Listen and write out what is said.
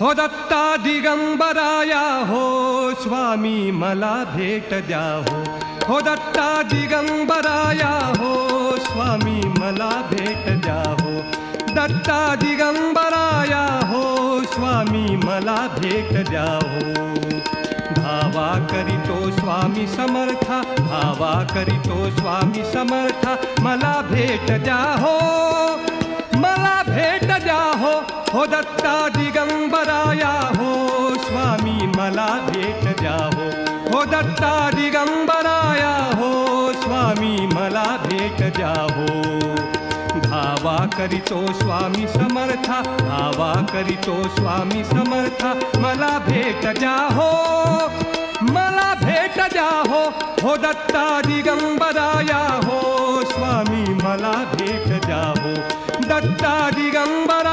हो दत्ता दिगंबराया हो स्वामी मला भेट द्या हो दत्ता दिगंबराया हो स्वामी मला भेट द्या हो दत्ता दिगंबराया हो स्वामी मला भेट द्या हो धावा करीतो स्वामी समर्था धावा करीतो स्वामी समर्था मला भेट द्या हो मला भेट द्या हो दत्ता दिगंबराया हो स्वामी मला भेट द्या हो दत्ता दिगंबराया हो स्वामी मला भेट द्या हो धावा करीतो स्वामी समर्था धावा करीतो स्वामी समर्था मला भेट द्या हो मला भेट द्या हो दत्ता दिगंबराया हो स्वामी मला भेट द्या हो दत्ता दिगंबर